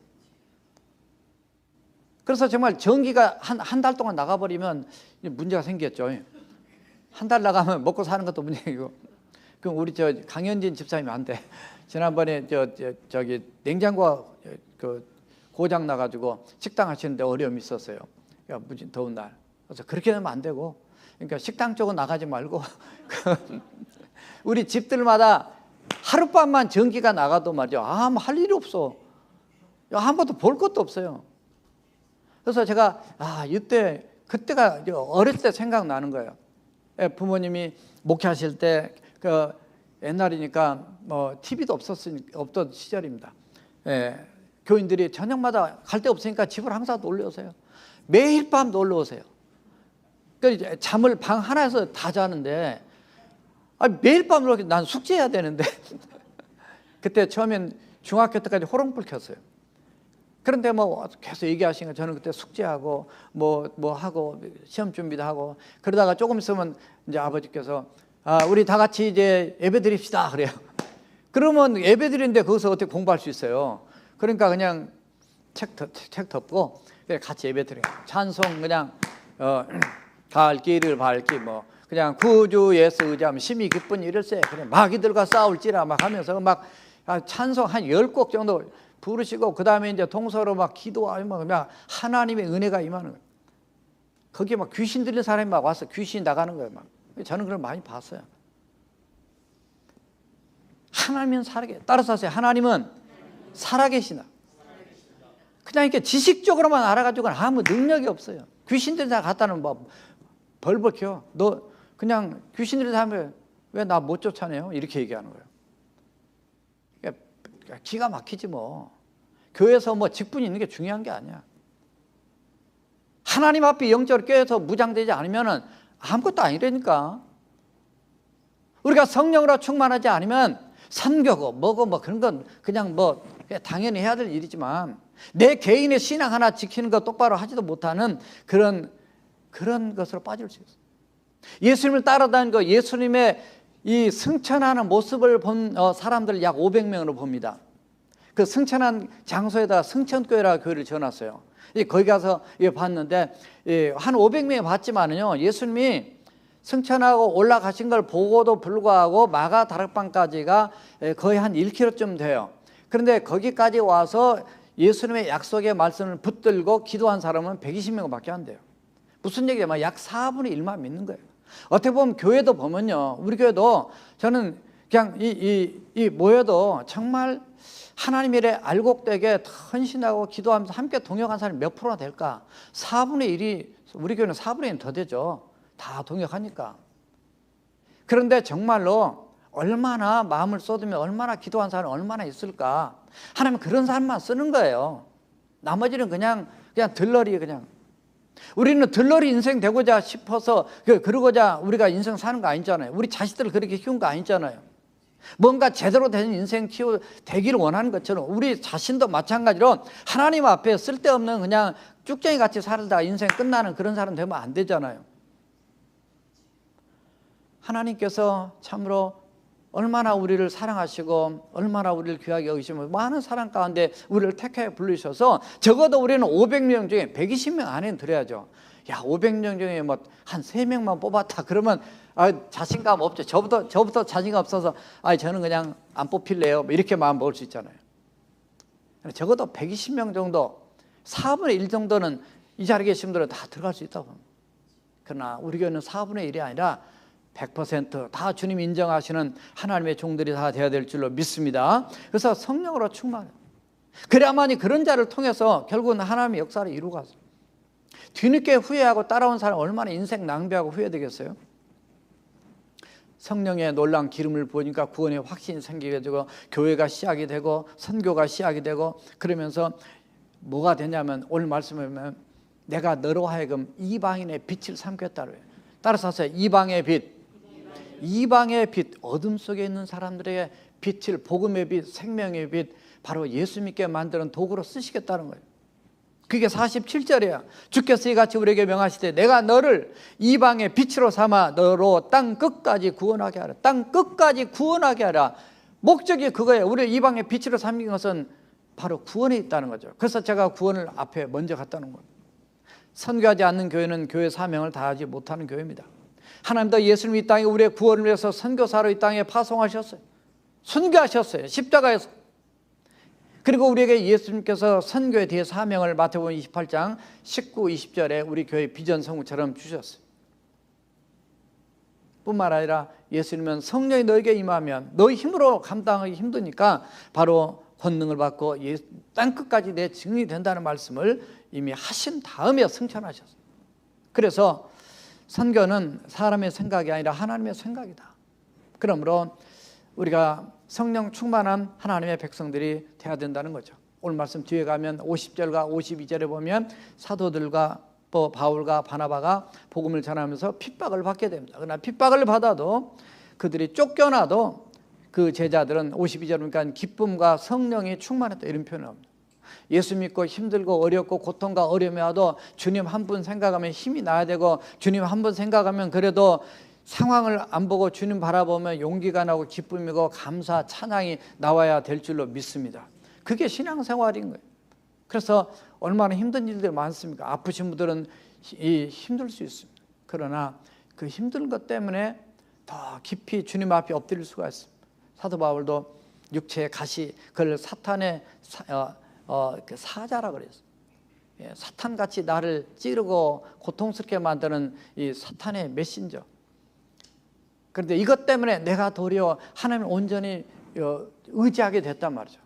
그래서 정말 전기가 한 달 동안 나가버리면 문제가 생겼죠. 한 달 나가면 먹고 사는 것도 문제이고. 그럼 우리 강현진 집사님이 안 돼. 지난번에 저기 냉장고가 그 고장 나가지고 식당 하시는데 어려움이 있었어요. 그러니까 무지 더운 날. 그래서 그렇게 하면 안 되고, 그러니까 식당 쪽은 나가지 말고 우리 집들마다 하룻밤만 전기가 나가도 말이죠. 아무 할 일이 없어. 아무것도 볼 것도 없어요. 그래서 제가 그때가 어릴 때 생각나는 거예요. 부모님이 목회하실 때 그 옛날이니까 뭐 TV도 없던 시절입니다. 교인들이 저녁마다 갈 데 없으니까 집을 항상 놀러 오세요. 매일 밤 놀러 오세요. 그러니까 잠을 방 하나에서 다 자는데 매일 밤 이렇게 난 숙제해야 되는데 그때 처음엔 중학교 때까지 호롱불 켰어요. 그런데 뭐 계속 얘기하시니까 저는 그때 숙제하고 뭐 하고 시험 준비도 하고, 그러다가 조금 있으면 이제 아버지께서 우리 다 같이 이제 예배 드립시다 그래요. 그러면 예배 드리는데 거기서 어떻게 공부할 수 있어요? 그러니까 그냥 책 덮고 같이 예배 드려요. 찬송 그냥 갈 길을 밝기 뭐 그냥 구주 예수 의지하면 심히 기쁜 일일세 그냥 마귀들과 싸울지라 막 하면서 막 찬송 한 10곡 정도 부르시고, 그 다음에 이제 동서로 막 기도하고 막 하나님의 은혜가 임하는 거예요. 거기에 막 귀신 들린 사람이 막 와서 귀신이 나가는 거예요. 막. 저는 그걸 많이 봤어요. 하나님은 살아계. 따라서 하세요. 하나님은 살아계시다. 그냥 이렇게 지식적으로만 알아가지고는 아무 능력이 없어요. 귀신 들린 사람 갖다는 뭐 벌벌 켜. 너 그냥 귀신 들린 사람이 왜 나 못 쫓아내요? 이렇게 얘기하는 거예요. 기가 막히지 뭐. 교회에서 뭐 직분이 있는 게 중요한 게 아니야. 하나님 앞에 영적으로 껴서 무장되지 않으면 아무것도 아니라니까. 우리가 성령으로 충만하지 않으면 선교고 뭐고 뭐 그런 건 그냥 뭐 당연히 해야 될 일이지만 내 개인의 신앙 하나 지키는 거 똑바로 하지도 못하는 그런 것으로 빠질 수 있어요. 예수님을 따라다니는 거, 예수님의 이 승천하는 모습을 본 사람들 약 500명으로 봅니다. 그 승천한 장소에다가 승천교회라고 교회를 지어놨어요. 거기 가서 봤는데 한 500명이 봤지만은요, 예수님이 승천하고 올라가신 걸 보고도 불구하고 마가 다락방까지가 거의 한 1km쯤 돼요. 그런데 거기까지 와서 예수님의 약속의 말씀을 붙들고 기도한 사람은 120명밖에 안 돼요. 무슨 얘기냐면 약 4분의 1만 믿는 거예요. 어떻게 보면 교회도 보면요, 우리 교회도 저는 그냥 이 모여도 정말 하나님 일에 알곡되게 헌신하고 기도하면서 함께 동역한 사람이 몇 프로나 될까? 4분의 1이, 우리 교회는 4분의 1은 더 되죠. 다 동역하니까. 그런데 정말로 얼마나 마음을 쏟으면 얼마나 기도한 사람이 얼마나 있을까? 하나님은 그런 사람만 쓰는 거예요. 나머지는 그냥 들러리 그냥. 우리는 들러리 인생 되고자 싶어서 그러고자 우리가 인생 사는 거 아니잖아요. 우리 자식들을 그렇게 키운 거 아니잖아요. 뭔가 제대로 된 인생 되기를 원하는 것처럼 우리 자신도 마찬가지로 하나님 앞에 쓸데없는 그냥 쭉쟁이 같이 살다가 인생 끝나는 그런 사람 되면 안 되잖아요. 하나님께서 참으로 얼마나 우리를 사랑하시고 얼마나 우리를 귀하게 여기시면 많은 사랑 가운데 우리를 택해 부르셔서 적어도 우리는 500명 중에 120명 안에는 들어야죠. 야, 500명 중에 뭐 한 3명만 뽑았다 그러면 자신감 없죠. 저부터 자신감 없어서 저는 그냥 안 뽑힐래요 이렇게 마음 먹을 수 있잖아요. 적어도 120명 정도, 4분의 1 정도는 이 자리에 계신 분들은 다 들어갈 수 있다고 합니다. 그러나 우리 교회는 4분의 1이 아니라 100% 다 주님 인정하시는 하나님의 종들이 다 되어야 될 줄로 믿습니다. 그래서 성령으로 충만해요. 그래야만이 그런 자를 통해서 결국은 하나님의 역사를 이루어가서 뒤늦게 후회하고 따라온 사람 얼마나 인생 낭비하고 후회되겠어요? 성령의 놀라운 기름을 부으니까 구원의 확신이 생기게 되고 교회가 시작이 되고 선교가 시작이 되고 그러면서 뭐가 되냐면 오늘 말씀에 보면 내가 너로 하여금 이방인의 빛을 삼겠다고 해요. 따라서 하세요. 이방의 빛. 이방의 빛, 어둠 속에 있는 사람들에게 빛을, 복음의 빛, 생명의 빛, 바로 예수 믿게 만드는 도구로 쓰시겠다는 거예요. 그게 47절이야. 주께서 이같이 우리에게 명하시되 내가 너를 이방의 빛으로 삼아 너로 땅 끝까지 구원하게 하라. 땅 끝까지 구원하게 하라. 목적이 그거예요. 우리를 이방의 빛으로 삼긴 것은 바로 구원에 있다는 거죠. 그래서 제가 구원을 앞에 먼저 갔다는 거예요. 선교하지 않는 교회는 교회 사명을 다하지 못하는 교회입니다. 하나님도 예수님이 이 땅에 우리의 구원을 위해서 선교사로 이 땅에 파송하셨어요. 순교하셨어요. 십자가에서. 그리고 우리에게 예수님께서 선교에 대해 사명을 마태복음 28장 19, 20절에 우리 교회 비전 성구처럼 주셨어요. 뿐만 아니라 예수님은 성령이 너에게 임하면 너의 힘으로 감당하기 힘드니까 바로 권능을 받고 땅끝까지 내 증인이 된다는 말씀을 이미 하신 다음에 승천하셨어요. 그래서 선교는 사람의 생각이 아니라 하나님의 생각이다. 그러므로 우리가 성령 충만한 하나님의 백성들이 되어야 된다는 거죠. 오늘 말씀 뒤에 가면 50절과 52절에 보면 사도들과 바울과 바나바가 복음을 전하면서 핍박을 받게 됩니다. 그러나 핍박을 받아도 그들이 쫓겨나도 그 제자들은 52절 보니까 기쁨과 성령이 충만했다 이런 표현을 합니다. 예수 믿고 힘들고 어렵고 고통과 어려움이 와도 주님 한 분 생각하면 힘이 나야 되고 주님 한 분 생각하면 그래도 상황을 안 보고 주님 바라보면 용기가 나고 기쁨이고 감사 찬양이 나와야 될 줄로 믿습니다. 그게 신앙생활인 거예요. 그래서 얼마나 힘든 일들이 많습니까? 아프신 분들은 힘들 수 있습니다. 그러나 그 힘든 것 때문에 더 깊이 주님 앞에 엎드릴 수가 있습니다. 사도 바울도 육체의 가시 그걸 사탄의 그 사자라 그랬어요. 사탄같이 나를 찌르고 고통스럽게 만드는 이 사탄의 메신저. 그런데 이것 때문에 내가 도리어 하나님을 온전히 의지하게 됐단 말이죠.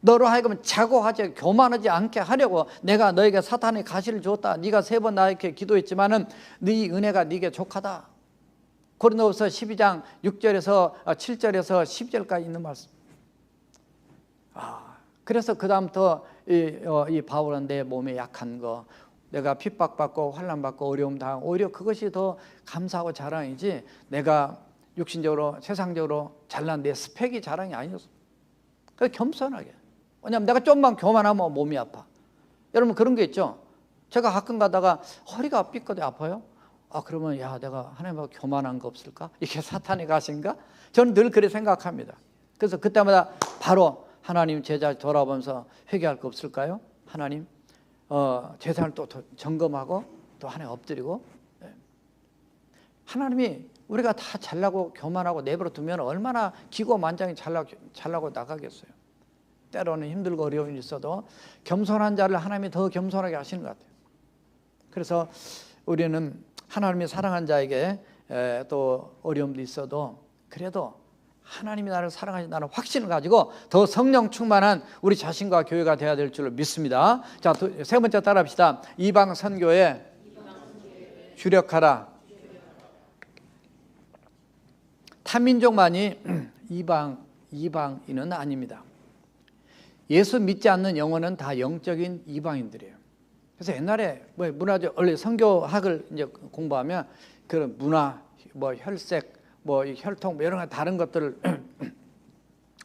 너로 하여금 자고하지 교만하지 않게 하려고 내가 너에게 사탄의 가시를 줬다. 네가 3번 나에게 기도했지만은 네 은혜가 네게 족하다. 고린도후서 12장 6절에서 7절에서 10절까지 있는 말씀. 그래서 그 다음부터 이 바울은 내 몸에 약한 거, 내가 핍박받고 환난받고 어려움 당하고 오히려 그것이 더 감사하고 자랑이지 내가 육신적으로 세상적으로 잘난 내 스펙이 자랑이 아니었어. 그래서 겸손하게. 왜냐하면 내가 좀만 교만하면 몸이 아파. 여러분 그런 게 있죠. 제가 가끔 가다가 허리가 삐끗해 아파요. 그러면 야 내가 하나님하고 교만한 거 없을까? 이게 사탄의 가시인가? 저는 늘 그렇게 생각합니다. 그래서 그때마다 바로 하나님 제자 돌아보면서 회개할 거 없을까요? 하나님 재산을 또 점검하고 또 하나님 엎드리고. 하나님이 우리가 다 잘나고 교만하고 내버려 두면 얼마나 기고만장히 잘나고 나가겠어요. 때로는 힘들고 어려움이 있어도 겸손한 자를 하나님이 더 겸손하게 하시는 것 같아요. 그래서 우리는 하나님이 사랑한 자에게 또 어려움도 있어도 그래도 하나님이 나를 사랑하신다는 확신을 가지고 더 성령 충만한 우리 자신과 교회가 되어야 될 줄로 믿습니다. 자, 3번째 따라합시다. 이방 선교에 주력하라. 타민족만이 이방인은 아닙니다. 예수 믿지 않는 영혼은 다 영적인 이방인들이에요. 그래서 옛날에 문화적 원래 선교학을 이제 공부하면 그런 문화, 혈색, 혈통 이런 거 다른 것들을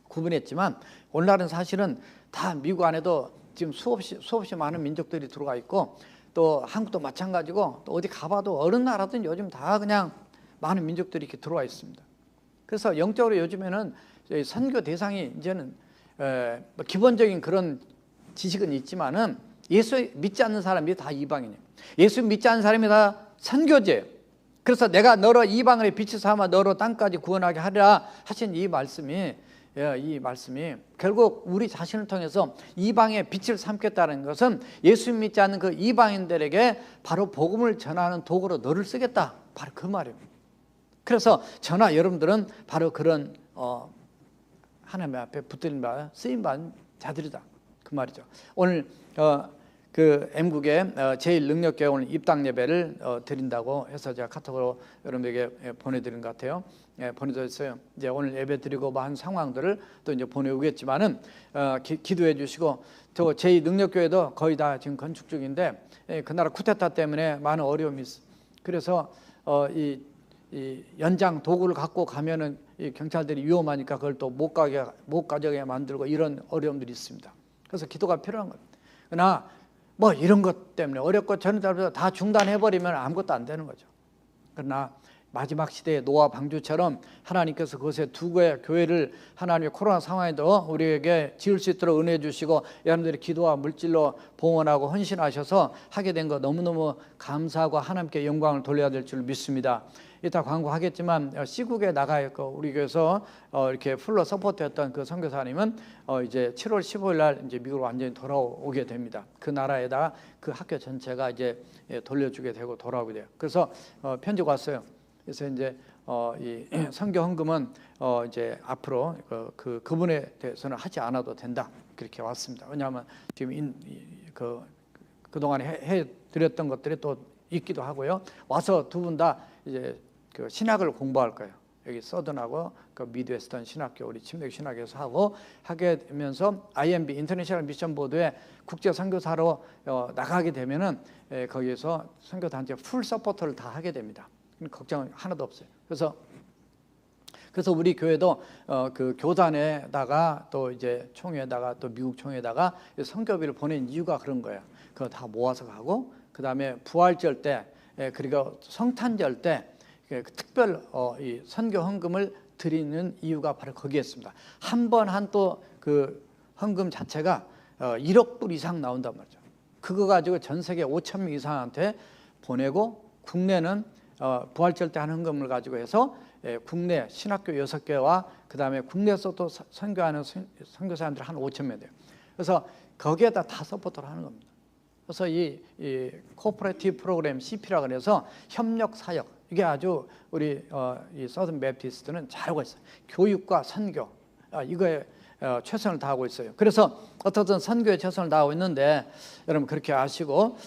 구분했지만 오늘날은 사실은 다 미국 안에도 지금 수없이 많은 민족들이 들어가 있고 또 한국도 마찬가지고 또 어디 가봐도 어느 나라든 요즘 다 그냥 많은 민족들이 이렇게 들어와 있습니다. 그래서 영적으로 요즘에는 선교 대상이 이제는 기본적인 그런 지식은 있지만은 예수 믿지 않는 사람이 다 이방인이에요. 예수 믿지 않는 사람이 다 선교제예요. 그래서 내가 너로 이방인의 빛을 삼아 너로 땅까지 구원하게 하리라 하신 이 말씀이 결국 우리 자신을 통해서 이방의 빛을 삼겠다는 것은 예수 믿지 않는 그 이방인들에게 바로 복음을 전하는 도구로 너를 쓰겠다. 바로 그 말이에요. 그래서 저나 여러분들은 바로 그런 하나님 앞에 붙들린 바 쓰임받은 자들이다. 그 말이죠. 오늘 그 M국의 제1능력교회 오늘 입당 예배를 드린다고 해서 제가 카톡으로 여러분에게 보내드린 것 같아요. 보내드렸어요. 이제 오늘 예배 드리고 한 상황들을 또 이제 보내오겠지만은 기도해 주시고 저 제2능력교회도 거의 다 지금 건축 중인데 그 나라 쿠데타 때문에 많은 어려움이 있어. 그래서 이 연장 도구를 갖고 가면은 이 경찰들이 위험하니까 그걸 또 못 가져게 만들고 이런 어려움들이 있습니다. 그래서 기도가 필요한 거예요. 그러나 이런 것 때문에 어렵고 저는 다 중단해버리면 아무것도 안 되는 거죠. 그러나 마지막 시대의 노아 방주처럼 하나님께서 그것에 두고의 교회를 하나님의 코로나 상황에도 우리에게 지을 수 있도록 은혜 주시고 여러분들이 기도와 물질로 봉헌하고 헌신하셔서 하게 된 거 너무너무 감사하고 하나님께 영광을 돌려야 될 줄 믿습니다. 이따 광고하겠지만 시국에 나가 있고 우리 교회에서 이렇게 풀로 서포트했던 그 선교사님은 이제 7월 15일 날 이제 미국으로 완전히 돌아오게 됩니다. 그 나라에다가 그 학교 전체가 이제 돌려주게 되고 돌아오게 돼요. 그래서 편지가 왔어요. 그래서 이제 이 선교 헌금은 이제 앞으로 그분에 대해서는 하지 않아도 된다 그렇게 왔습니다. 왜냐하면 지금 그 동안에 해 드렸던 것들이 또 있기도 하고요. 와서 두 분 다 이제 그 신학을 공부할 거예요. 여기 서든하고 그 미드웨스턴 신학교 우리 침례 신학에서 하게 되면서 IMB 인터내셔널 미션 보드에 국제 선교사로 나가게 되면은 거기에서 선교 단체 풀 서포터를 다 하게 됩니다. 걱정 하나도 없어요. 그래서 우리 교회도 그 교단에다가 또 이제 총회에다가 또 미국 총회에다가 선교비를 보낸 이유가 그런 거예요. 그거 다 모아서 가고 그 다음에 부활절 때 그리고 성탄절 때 특별 이 선교 헌금을 드리는 이유가 바로 거기에 있습니다. 한 번 한 또 그 헌금 자체가 1억 불 이상 나온단 말이죠. 그거 가지고 전 세계 5천 명 이상한테 보내고 국내는 부활절 때 한 헌금을 가지고 해서 국내 신학교 6개와 그 다음에 국내에서 또 선교하는 선교사님들 한 5천 명 돼요. 그래서 거기에다 다 서포트를 하는 겁니다. 그래서 이 코퍼레티브 프로그램 CP라고 해서 협력 사역, 이게 아주 우리 이 서든 베프티스트는 잘하고 있어요. 교육과 선교, 이거에 최선을 다하고 있어요. 그래서 어떻든 선교에 최선을 다하고 있는데, 여러분 그렇게 아시고,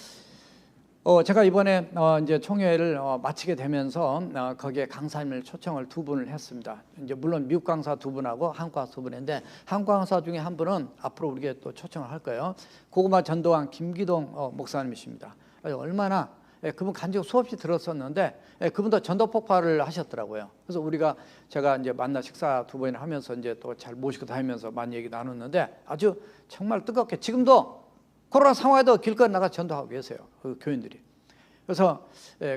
제가 이번에 이제 총회를 마치게 되면서 거기에 강사님을 초청을 2분을 했습니다. 이제 물론 미국 강사 2분하고 한국 강사 2분인데, 한국 강사 중에 한 분은 앞으로 우리에게 또 초청을 할 거예요. 고구마 전도왕 김기동 목사님이십니다. 얼마나 그분 간증 수없이 들었었는데, 그분도 전도 폭발을 하셨더라고요. 그래서 제가 이제 만나 식사 2번이나 하면서 이제 또 잘 모시고 다니면서 많이 얘기 나눴는데, 아주 정말 뜨겁게 지금도 코로나 상황에도 길거리 나가 전도하고 계세요, 그 교인들이. 그래서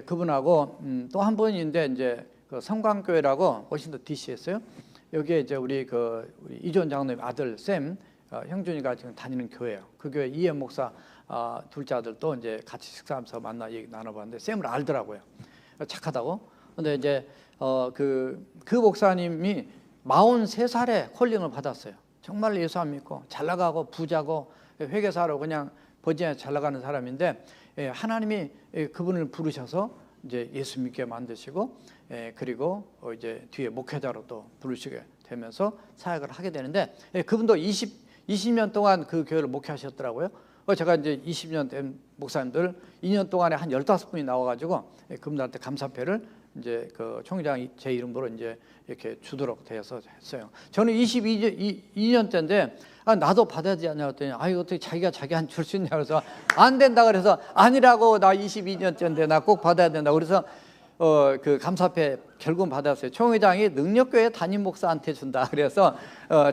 그분하고 또 한 분인데, 이제 그 성광교회라고 워싱턴 DC에서요. 여기에 이제 우리 이존 장로님 아들 샘 형준이가 지금 다니는 교회예요. 그 교회 이현 목사 둘째 아들도 이제 같이 식사하면서 만나 얘기 나눠봤는데, 샘을 알더라고요. 착하다고. 근데 이제 그 목사님이 43살에 콜링을 받았어요. 정말 예수 안 믿고 잘 나가고 부자고 회계사로 그냥 버지니아에 잘 나가는 사람인데, 하나님이 그분을 부르셔서 이제 예수 믿게 만드시고, 그리고 이제 뒤에 목회자로 또 부르시게 되면서 사역을 하게 되는데, 그분도 20년 동안 그 교회를 목회하셨더라고요. 제가 이제 20년 된 목사님들 2년 동안에 한 15분이 나와가지고 그분들한테 감사패를 이제 그 총회장이 제 이름으로 이제 이렇게 주도록 되어서 했어요. 저는 22년째인데 나도 받아야 되지 않냐 했더니, 이거 어떻게 자기가 자기한테 줄 수 있냐 그래서 안 된다 그래서, 아니라고, 나 22년째인데 나 꼭 받아야 된다 그래서 그 감사패 결국은 받았어요. 총회장이 능력교회 담임 목사한테 준다 그래서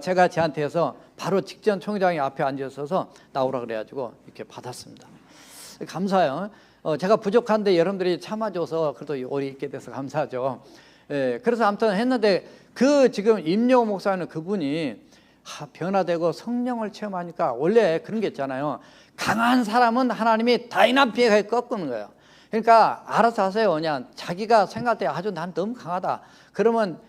제가 저한테 해서 바로 직전 총회장이 앞에 앉아서서 나오라 그래가지고 이렇게 받았습니다. 감사해요. 제가 부족한데 여러분들이 참아줘서 그래도 오래 있게 돼서 감사하죠. 그래서 아무튼 했는데, 지금 임영호 목사는 그분이 변화되고 성령을 체험하니까, 원래 그런 게 있잖아요. 강한 사람은 하나님이 다이나믹하게 꺾는 거예요. 그러니까 알아서 하세요. 그냥 자기가 생각할 때 아주 난 너무 강하다. 그러면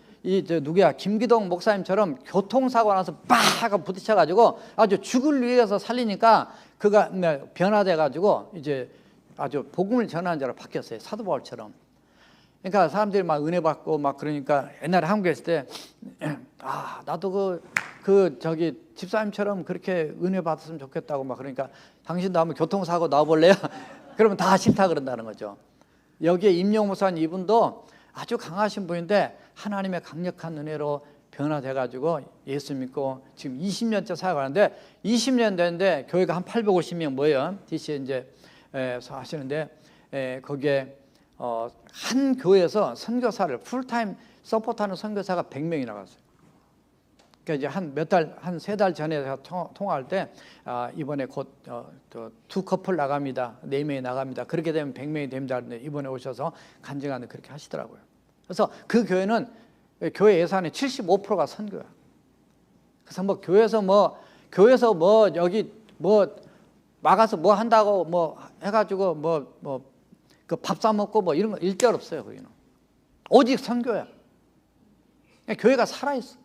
김기동 목사님처럼 교통사고 나서 빡 하고 부딪혀가지고 아주 죽을 위해서 살리니까 그가 변화돼가지고 이제 아주 복음을 전하는 자로 바뀌었어요. 사도 바울처럼. 그러니까 사람들이 막 은혜 받고 막 그러니까, 옛날에 한국에 있을 때 나도 저기 집사님처럼 그렇게 은혜 받았으면 좋겠다고 막 그러니까, 당신도 한번 교통사고 나와볼래요? 그러면 다 싫다 그런다는 거죠. 여기에 임영호 목사님 이분도 아주 강하신 분인데 하나님의 강력한 은혜로 변화돼가지고 예수 믿고 지금 20년째 사역하는데, 20년 됐는데 교회가 한 850명 모여요. DC에 이제 하시는데, 거기에 한 교회에서 선교사를 풀타임 서포트하는 선교사가 100명이 나갔어요. 그러니까 이제 한 3달 전에 제가 통화할 때, 이번에 곧 2커플 나갑니다, 4명이 나갑니다, 그렇게 되면 100명이 됩니다. 이번에 오셔서 간증하는 그렇게 하시더라고요. 그래서 그 교회는 교회 예산의 75%가 선교야. 그래서 교회에서 여기 막아서 한다고 해가지고 그 밥 사 먹고 이런 거 일절 없어요. 거기는 오직 선교야. 교회가 살아있어.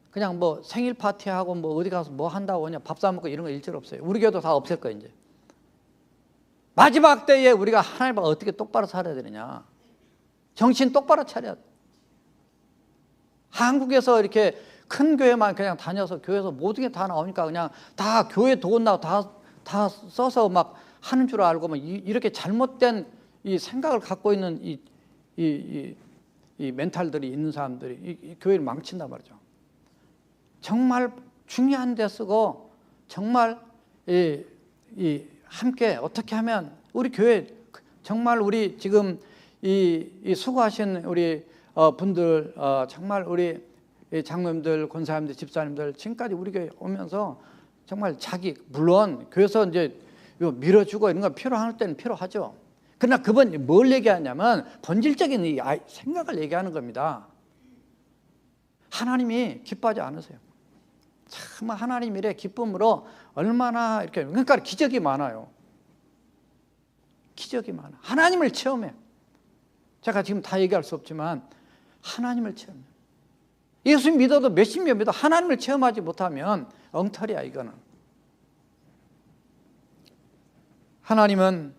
그냥 생일 파티하고 어디 가서 한다고 그냥 밥 사 먹고 이런 거 일절 없어요. 우리 교회도 다 없앨 거예요. 이제 마지막 때에 우리가 하나님 앞에 어떻게 똑바로 살아야 되느냐, 정신 똑바로 차려야 돼. 한국에서 이렇게 큰 교회만 그냥 다녀서 교회에서 모든 게 다 나오니까 그냥 다 교회 돈 나고 다 써서 막 하는 줄 알고 이렇게 잘못된 이 생각을 갖고 있는 이 멘탈들이 있는 사람들이 이 교회를 망친단 말이죠. 정말 중요한 데 쓰고, 정말 함께 어떻게 하면 우리 교회 정말 우리 지금 이 수고하신 우리 분들, 정말 우리 장로님들, 권사님들, 집사님들 지금까지 우리 교회 오면서 정말 물론 교회에서 이제 밀어주고 이런 거 필요할 때는 필요하죠. 그러나 그분 뭘 얘기하냐면 본질적인 이 생각을 얘기하는 겁니다. 하나님이 기뻐하지 않으세요. 참 하나님 일에 기쁨으로 얼마나 이렇게, 그러니까 기적이 많아요. 기적이 많아. 하나님을 체험해. 제가 지금 다 얘기할 수 없지만 하나님을 체험해. 예수 믿어도 몇십 년 믿어 하나님을 체험하지 못하면 엉터리야. 이거는 하나님은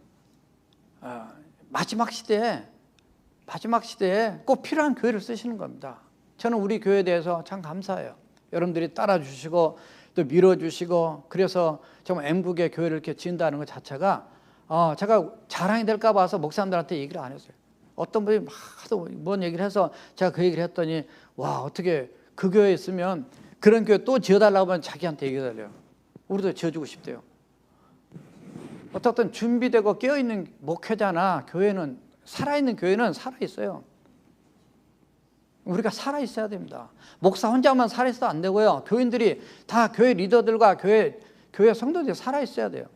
마지막 시대에 꼭 필요한 교회를 쓰시는 겁니다. 저는 우리 교회에 대해서 참 감사해요. 여러분들이 따라주시고 또 밀어주시고, 그래서 정말 M국의 교회를 이렇게 지은다는 것 자체가 제가 자랑이 될까 봐서 목사님들한테 얘기를 안 했어요. 어떤 분이 막 하도 뭔 얘기를 해서 제가 그 얘기를 했더니, 와, 어떻게 그 교회에 있으면 그런 교회 또 지어달라고 하면 자기한테 얘기해달래요. 우리도 지어주고 싶대요. 어떻든 준비되고 깨어있는 목회자나 교회는, 살아있는 교회는 살아있어요. 우리가 살아있어야 됩니다. 목사 혼자만 살아있어도 안 되고요. 교인들이 다 교회 리더들과 교회 성도들이 살아있어야 돼요.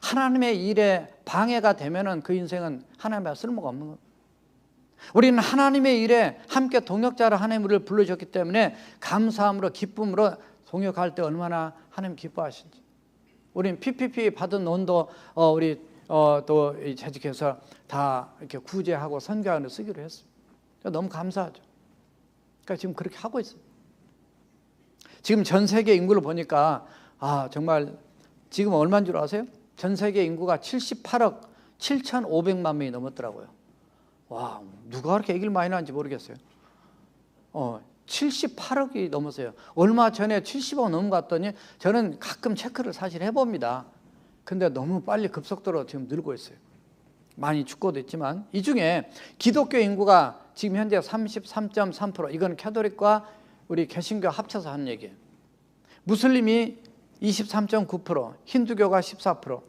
하나님의 일에 방해가 되면은 그 인생은 하나님의 쓸모가 없는 겁니다. 우리는 하나님의 일에 함께 동역자로 하나님 우리를 불러주셨기 때문에 감사함으로 기쁨으로 동역할 때 얼마나 하나님 기뻐하신지. 우리는 PPP 받은 돈도 우리 또 재직해서 다 이렇게 구제하고 선교하는 쓰기로 했습니다. 너무 감사하죠. 그러니까 지금 그렇게 하고 있어요. 지금 전 세계 인구를 보니까 정말 지금 얼마인 줄 아세요? 전 세계 인구가 78억 7,500만 명이 넘었더라고요. 와, 누가 그렇게 얘기를 많이 하는지 모르겠어요. 78억이 넘었어요. 얼마 전에 70억 넘은 것 같더니 저는 가끔 체크를 사실 해봅니다. 근데 너무 빨리 급속도로 지금 늘고 있어요. 많이 죽고도 있지만, 이 중에 기독교 인구가 지금 현재 33.3%, 이건 캐톨릭과 우리 개신교 합쳐서 하는 얘기예요. 무슬림이 23.9%, 힌두교가 14%.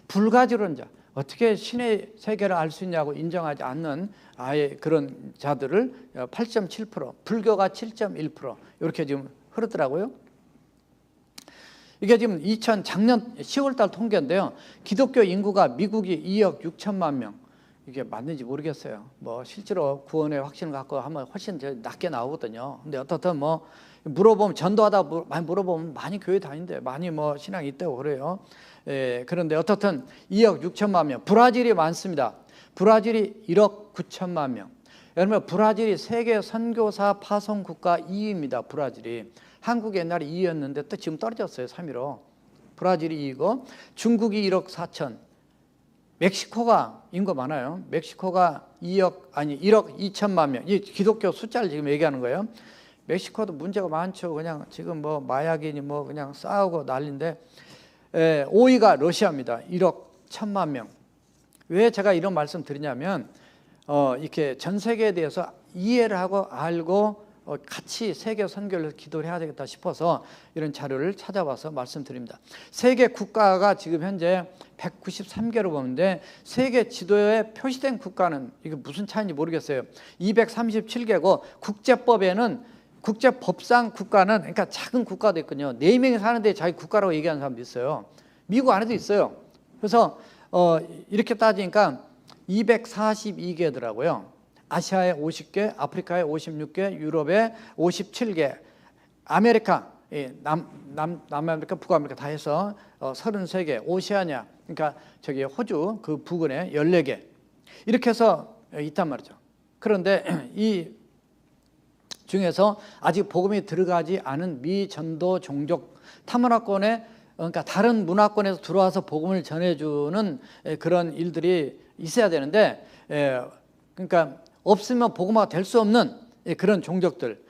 불가지론자, 어떻게 신의 세계를 알 수 있냐고 인정하지 않는 아예 그런 자들을 8.7%, 불교가 7.1%, 이렇게 지금 흐르더라고요. 이게 지금 작년 10월달 통계인데요. 기독교 인구가 미국이 2억 6천만 명. 이게 맞는지 모르겠어요. 뭐 실제로 구원의 확신을 갖고 하면 훨씬 낮게 나오거든요. 근데 어떻든 뭐 물어보면, 전도하다 많이 물어보면 많이 교회 다니는데 많이 뭐 신앙이 있다고 그래요. 그런데 어떻든 2억 6천만 명. 브라질이 많습니다. 브라질이 1억 9천만 명. 여러분, 브라질이 세계 선교사 파송 국가 2위입니다. 브라질이. 한국이 옛날에 2위였는데 또 지금 떨어졌어요. 3위로. 브라질이 2위고, 중국이 1억 4천. 멕시코가 인구 많아요. 멕시코가 1억 2천만 명. 이 기독교 숫자를 지금 얘기하는 거예요. 멕시코도 문제가 많죠. 그냥 지금 뭐 마약이니 뭐 그냥 싸우고 난리인데, 5위가 러시아입니다. 1억 1천만 명. 왜 제가 이런 말씀 드리냐면, 이렇게 전 세계에 대해서 이해를 하고 알고 같이 세계 선교를 기도를 해야 되겠다 싶어서 이런 자료를 찾아봐서 말씀드립니다. 세계 국가가 지금 현재 193개로 보는데, 세계 지도에 표시된 국가는 이게 무슨 차이인지 모르겠어요. 237개고, 국제법상 국가는, 그러니까 작은 국가도 있거든요. 4명이 사는데 자기 국가라고 얘기하는 사람도 있어요. 미국 안에도 있어요. 그래서 이렇게 따지니까 242개더라고요. 아시아에 50개, 아프리카에 56개, 유럽에 57개, 아메리카, 남아메리카, 북아메리카 다 해서 33개, 오세아니아, 그러니까 저기 호주 그 부근에 14개, 이렇게 해서 있단 말이죠. 그런데 이 중에서 아직 복음이 들어가지 않은 미전도 종족 타문화권에, 그러니까 다른 문화권에서 들어와서 복음을 전해주는 그런 일들이 있어야 되는데, 그러니까 없으면 복음화가 될 수 없는 그런 종족들,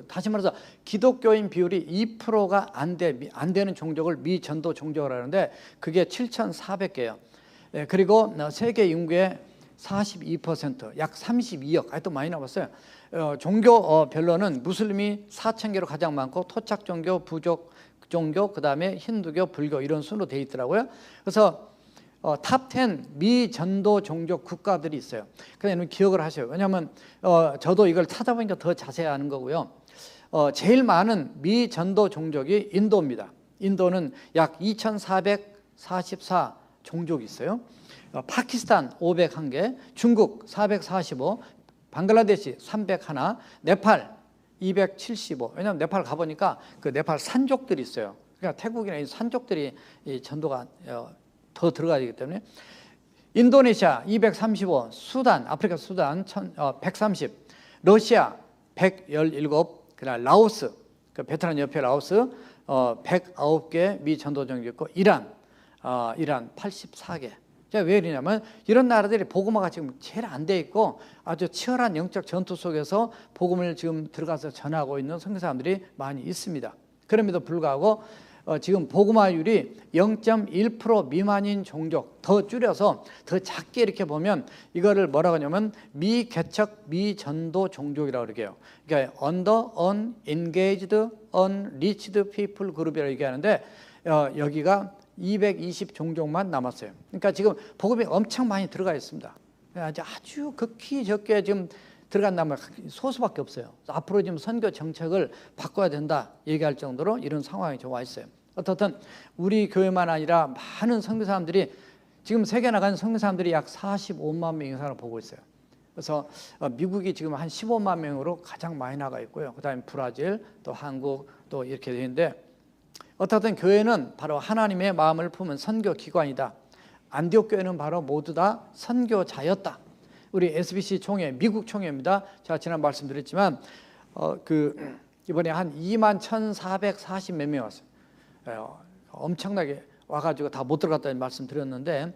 다시 말해서 기독교인 비율이 2%가 안 되는 종족을 미전도 종족을 하는데, 그게 7,400개예요. 그리고 세계 인구의 42%, 약 32억, 아직도 많이 남았어요. 종교별로는 무슬림이 4,000개로 가장 많고, 토착 종교, 부족 종교, 그 다음에 힌두교, 불교, 이런 순으로 되어 있더라고요. 그래서 탑 10 미전도 종족 국가들이 있어요. 그냥 기억을 하셔요. 왜냐하면 저도 이걸 찾아보니까 더 자세히 아는 거고요. 제일 많은 미전도 종족이 인도입니다. 인도는 약 2,444 종족이 있어요. 파키스탄 501개, 중국 445, 방글라데시 301, 네팔 275. 왜냐하면 네팔 가보니까 그 네팔 산족들이 있어요. 그러니까 태국이나 이 산족들이 이 전도가 더 들어가야 되기 때문에. 인도네시아 235, 수단, 아프리카 수단 130, 러시아 117, 그다음 라오스, 그 베트남 옆에 라오스 109개 미전도 종족이 있고, 이란 이란 84개. 왜 그러냐면 이런 나라들이 복음화가 지금 제일 안 돼 있고 아주 치열한 영적 전투 속에서 복음을 지금 들어가서 전하고 있는 선교사님들이 많이 있습니다. 그럼에도 불구하고 지금 복음화율이 0.1% 미만인 종족, 더 줄여서 더 작게 이렇게 보면 이거를 뭐라고 하냐면 미개척 미전도 종족이라고 그러게요. 그러니까 under unengaged unreached people 그룹이라고 얘기하는데 여기가 220 종족만 남았어요. 그러니까 지금 복음이 엄청 많이 들어가 있습니다. 아주 극히 적게 지금 들어간다면 소수밖에 없어요. 앞으로 지금 선교 정책을 바꿔야 된다 얘기할 정도로 이런 상황이 좀 와 있어요. 어떻든 우리 교회만 아니라 많은 선교사님들이 지금 세계 나가는 선교사님들이 약 45만 명 이상을 보고 있어요. 그래서 미국이 지금 한 15만 명으로 가장 많이 나가 있고요. 그다음에 브라질, 또 한국 또 이렇게 되는데 어떻든 교회는 바로 하나님의 마음을 품은 선교 기관이다. 안디옥 교회는 바로 모두 다 선교자였다. 우리 SBC 총회, 미국 총회입니다. 제가 지난 말씀드렸지만 이번에 한 2만 1,440 몇 명 왔어요. 엄청나게 와가지고 다 못 들어갔다는 말씀 드렸는데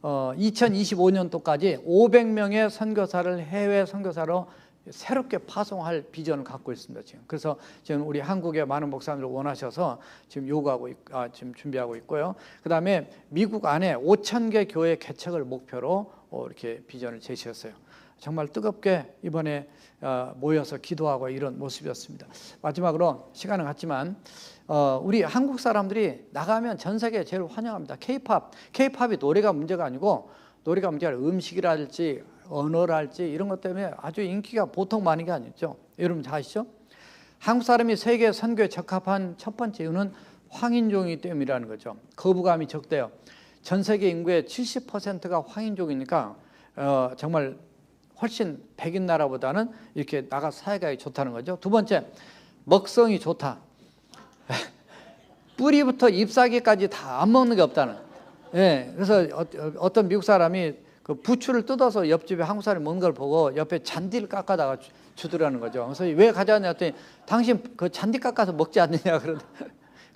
2025년도까지 500명의 선교사를 해외 선교사로 새롭게 파송할 비전을 갖고 있습니다. 그래서 지금 우리 한국의 많은 목사님들 원하셔서 지금 요구하고 지금 준비하고 있고요. 그다음에 미국 안에 5,000개 교회 개척을 목표로 이렇게 비전을 제시했어요. 정말 뜨겁게 이번에 모여서 기도하고 이런 모습이었습니다. 마지막으로 시간은 갔지만 우리 한국 사람들이 나가면 전 세계에 제일 환영합니다. K-팝이 노래가 문제가 아니고 노래가 문제가 아니라 음식이랄지 언어랄지 이런 것 때문에 아주 인기가 보통 많은 게 아니죠. 여러분 다 아시죠? 한국 사람이 세계 선교에 적합한 첫 번째 이유는 황인종이기 때문이라는 거죠. 거부감이 적대요. 전 세계 인구의 70%가 황인종이니까 정말 훨씬 백인 나라보다는 이렇게 나가 사회가 좋다는 거죠. 두 번째, 먹성이 좋다. 뿌리부터 잎사귀까지 다 안 먹는 게 없다는. 그래서 어떤 미국 사람이 그 부추를 뜯어서 옆집에 한국 사람이 먹는 걸 보고 옆에 잔디를 깎아다가 주더라는 거죠. 그래서 왜 가져왔냐 했더니 당신 그 잔디 깎아서 먹지 않느냐 그러는데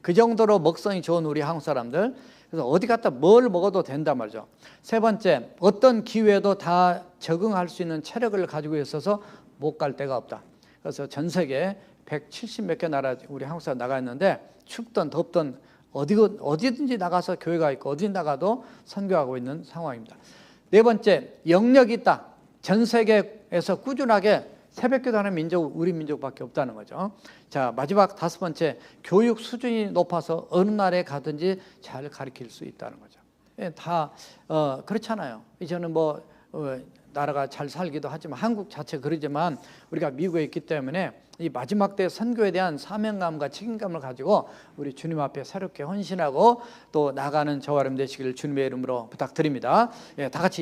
그 정도로 먹성이 좋은 우리 한국 사람들. 그래서 어디 갔다 뭘 먹어도 된단 말이죠. 세 번째, 어떤 기회에도 다 적응할 수 있는 체력을 가지고 있어서 못 갈 데가 없다. 그래서 전 세계 170 몇 개 나라 우리 한국 사람 나가 있는데 춥든 덥든 어디든지 나가서 교회가 있고 어디 나가도 선교하고 있는 상황입니다. 네 번째, 영역이 있다. 전 세계에서 꾸준하게 새벽기도하는 민족 우리 민족밖에 없다는 거죠. 자, 마지막 다섯 번째, 교육 수준이 높아서 어느 나라에 가든지 잘 가르칠 수 있다는 거죠. 다 그렇잖아요. 저는 나라가 잘 살기도 하지만 한국 자체 그러지만 우리가 미국에 있기 때문에 이 마지막 때 선교에 대한 사명감과 책임감을 가지고 우리 주님 앞에 새롭게 헌신하고 또 나가는 저와 여러분 되시기를 주님의 이름으로 부탁드립니다. 다 같이